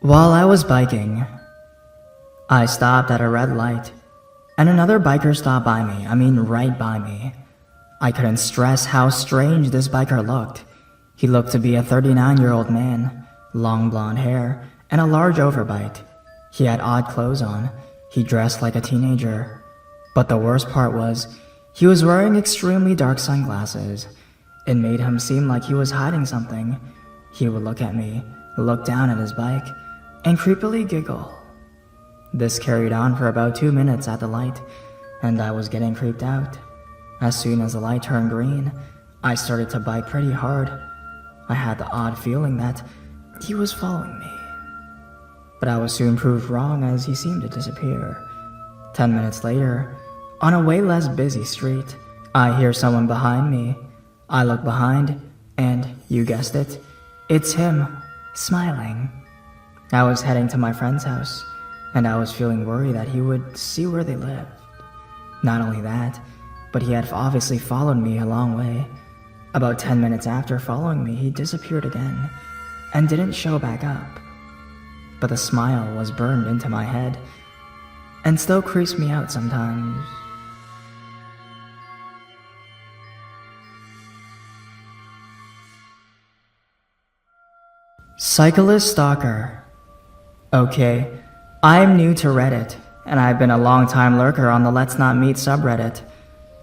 While I was biking, I stopped at a red light, and another biker stopped by me. Right by me. I couldn't stress how strange this biker looked. He looked to be a 39-year-old man, long blonde hair, and a large overbite. He had odd clothes on. He dressed like a teenager. But the worst part was, he was wearing extremely dark sunglasses. It made him seem like he was hiding something. He would look at me, look down at his bike, and creepily giggle. This carried on for about 2 minutes at the light, and I was getting creeped out. As soon as the light turned green, I started to bike pretty hard. I had the odd feeling that he was following me. But I was soon proved wrong as he seemed to disappear. 10 minutes later, on a way less busy street, I hear someone behind me. I look behind, and you guessed it, it's him, smiling. I was heading to my friend's house, and I was feeling worried that he would see where they lived. Not only that, but he had obviously followed me a long way. About 10 minutes after following me, he disappeared again, and didn't show back up. But the smile was burned into my head, and still creeps me out sometimes. Cyclist Stalker. Okay, I'm new to Reddit, and I've been a long-time lurker on the Let's Not Meet subreddit.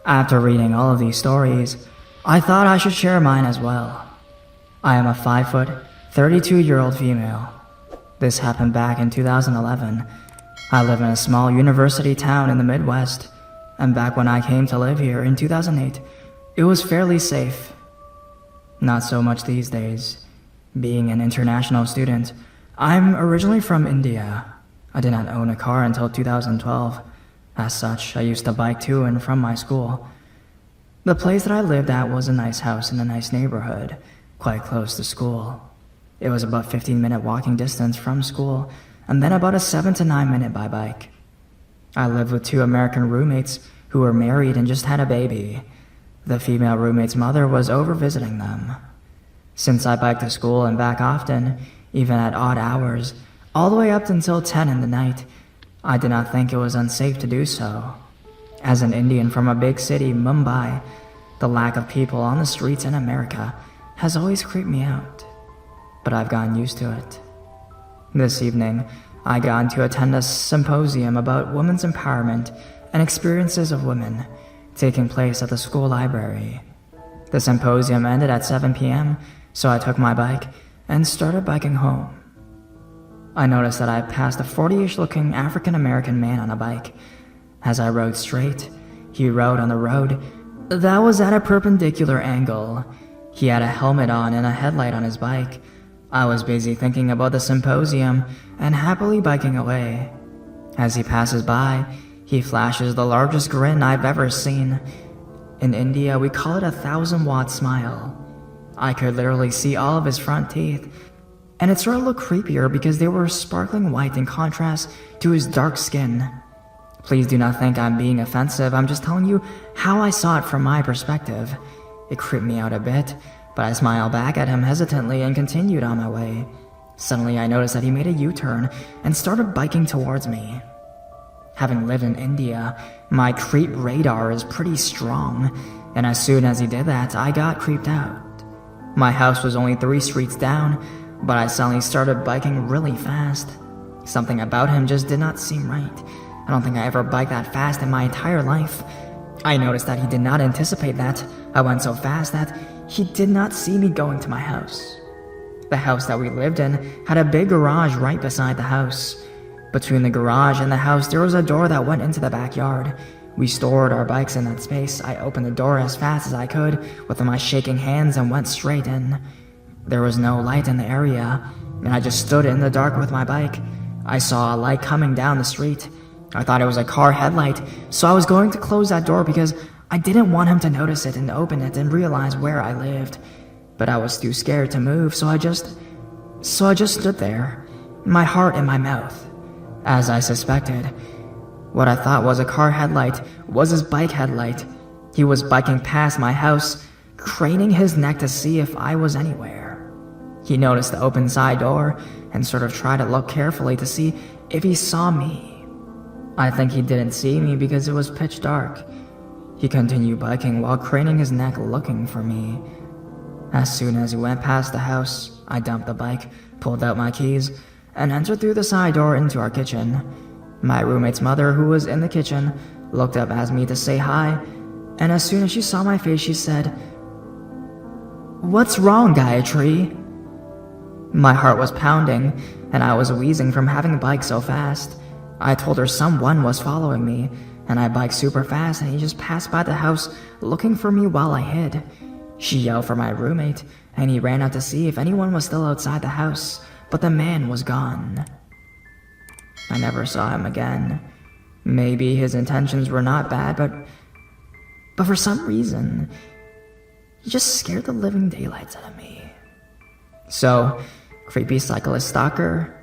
After reading all of these stories, I thought I should share mine as well. I am a 5', 32-year-old female. This happened back in 2011. I live in a small university town in the Midwest, and back when I came to live here in 2008, it was fairly safe. Not so much these days. Being an international student, I'm originally from India. I did not own a car until 2012. As such, I used to bike to and from my school. The place that I lived at was a nice house in a nice neighborhood, quite close to school. It was about 15-minute walking distance from school, and then about a 7 to 9 minute by bike. I lived with 2 American roommates who were married and just had a baby. The female roommate's mother was over visiting them. Since I biked to school and back often, even at odd hours, all the way up until 10 in the night, I did not think it was unsafe to do so. As an Indian from a big city, Mumbai, the lack of people on the streets in America has always creeped me out. But I've gotten used to it. This evening, I got to attend a symposium about women's empowerment and experiences of women, taking place at the school library. The symposium ended at 7 p.m., so I took my bike and started biking home. I noticed that I passed a 40-ish looking African-American man on a bike. As I rode straight, he rode on the road that was at a perpendicular angle. He had a helmet on and a headlight on his bike. I was busy thinking about the symposium and happily biking away. As he passes by, he flashes the largest grin I've ever seen. In India, we call it a 1,000-watt smile. I could literally see all of his front teeth, and it sort of looked creepier because they were sparkling white in contrast to his dark skin. Please do not think I'm being offensive, I'm just telling you how I saw it from my perspective. It creeped me out a bit, but I smiled back at him hesitantly and continued on my way. Suddenly I noticed that he made a U-turn and started biking towards me. Having lived in India, my creep radar is pretty strong, and as soon as he did that, I got creeped out. My house was only 3 streets down, but I suddenly started biking really fast. Something about him just did not seem right. I don't think I ever biked that fast in my entire life. I noticed that he did not anticipate that. I went so fast that he did not see me going to my house. The house that we lived in had a big garage right beside the house. Between the garage and the house, there was a door that went into the backyard. We stored our bikes in that space. I opened the door as fast as I could with my shaking hands and went straight in. There was no light in the area, and I just stood in the dark with my bike. I saw a light coming down the street. I thought it was a car headlight, so I was going to close that door because I didn't want him to notice it and open it and realize where I lived. But I was too scared to move, so I just stood there, my heart in my mouth. As I suspected, what I thought was a car headlight was his bike headlight. He was biking past my house, craning his neck to see if I was anywhere. He noticed the open side door and sort of tried to look carefully to see if he saw me. I think he didn't see me because it was pitch dark. He continued biking while craning his neck looking for me. As soon as he went past the house, I dumped the bike, pulled out my keys, and entered through the side door into our kitchen. My roommate's mother, who was in the kitchen, looked up at me to say hi, and as soon as she saw my face, she said, "What's wrong, Gayatri?" My heart was pounding, and I was wheezing from having biked so fast. I told her someone was following me, and I biked super fast, and he just passed by the house looking for me while I hid. She yelled for my roommate, and he ran out to see if anyone was still outside the house, but the man was gone. I never saw him again. Maybe his intentions were not bad, but for some reason, he just scared the living daylights out of me. So, creepy cyclist stalker,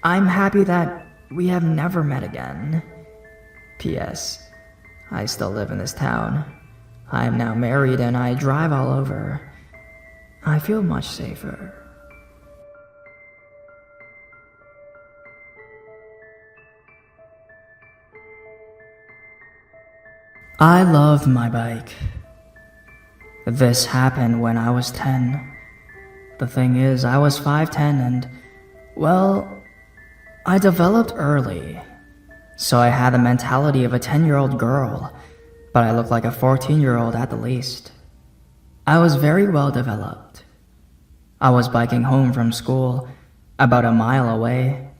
I'm happy that we have never met again. P.S. I still live in this town. I am now married and I drive all over. I feel much safer. I loved my bike. This happened when I was 10. The thing is, I was 5'10" and, well, I developed early. So I had the mentality of a 10-year-old girl, but I looked like a 14-year-old at the least. I was very well developed. I was biking home from school, about a mile away.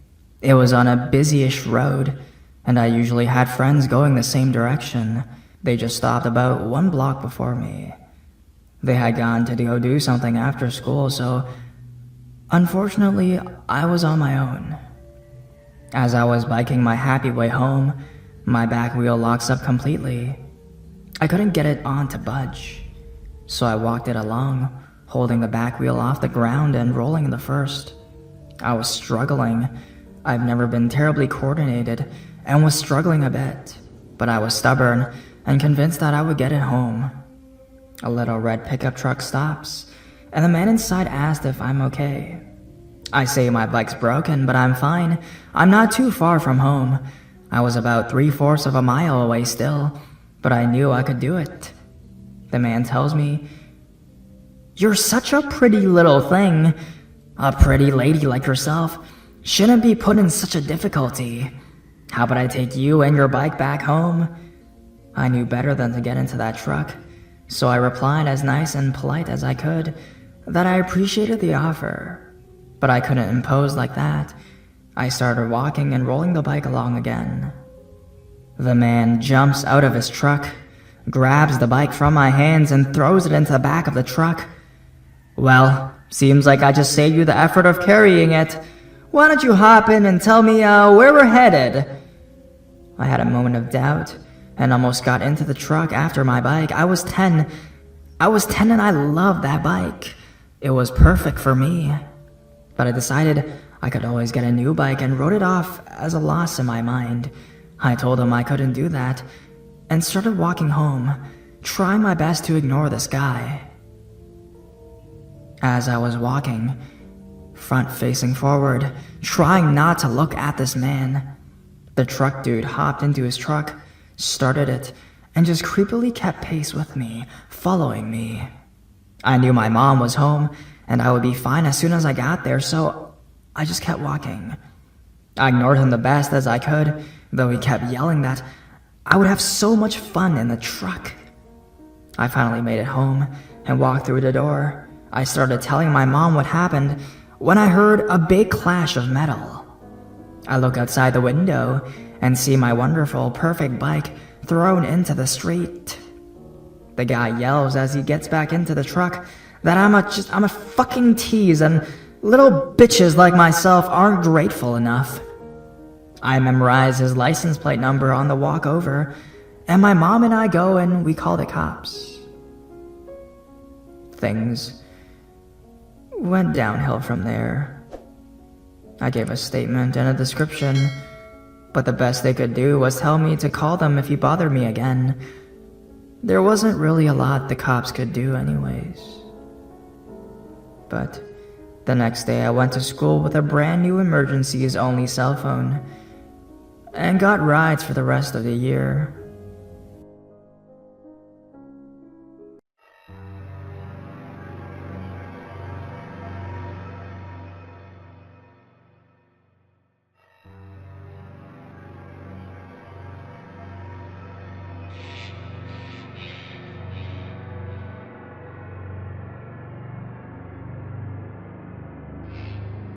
It was on a busy-ish road, and I usually had friends going the same direction. They just stopped about 1 block before me. They had gone to go do something after school, so unfortunately, I was on my own. As I was biking my happy way home, my back wheel locks up completely. I couldn't get it on to budge, so I walked it along, holding the back wheel off the ground and rolling the first. I was struggling. I've never been terribly coordinated and was struggling a bit, but I was stubborn and convinced that I would get it home. A little red pickup truck stops, and the man inside asked if I'm okay. I say my bike's broken, but I'm fine. I'm not too far from home. I was about 3/4 of a mile away still, but I knew I could do it. The man tells me, "You're such a pretty little thing. A pretty lady like yourself shouldn't be put in such a difficulty. How about I take you and your bike back home?" I knew better than to get into that truck, so I replied as nice and polite as I could that I appreciated the offer. But I couldn't impose like that. I started walking and rolling the bike along again. The man jumps out of his truck, grabs the bike from my hands and throws it into the back of the truck. "Well, seems like I just saved you the effort of carrying it. Why don't you hop in and tell me where we're headed?" I had a moment of doubt and almost got into the truck after my bike. I was 10 and I loved that bike. It was perfect for me. But I decided I could always get a new bike and wrote it off as a loss in my mind. I told him I couldn't do that and started walking home, trying my best to ignore this guy. As I was walking, front facing forward, trying not to look at this man, the truck dude hopped into his truck, started it, and just creepily kept pace with me, following me. I knew my mom was home, and I would be fine as soon as I got there, so I just kept walking. I ignored him the best as I could, though he kept yelling that I would have so much fun in the truck. I finally made it home and walked through the door. I started telling my mom what happened when I heard a big clash of metal. I look outside the window and see my wonderful, perfect bike thrown into the street. The guy yells as he gets back into the truck that I'm a fucking tease and little bitches like myself aren't grateful enough. I memorize his license plate number on the walk over, and my mom and I go and we call the cops. Things went downhill from there. I gave a statement and a description, but the best they could do was tell me to call them if he bothered me again. There wasn't really a lot the cops could do anyways. But The next day, I went to school with a brand new emergencies only cell phone and got rides for the rest of the year.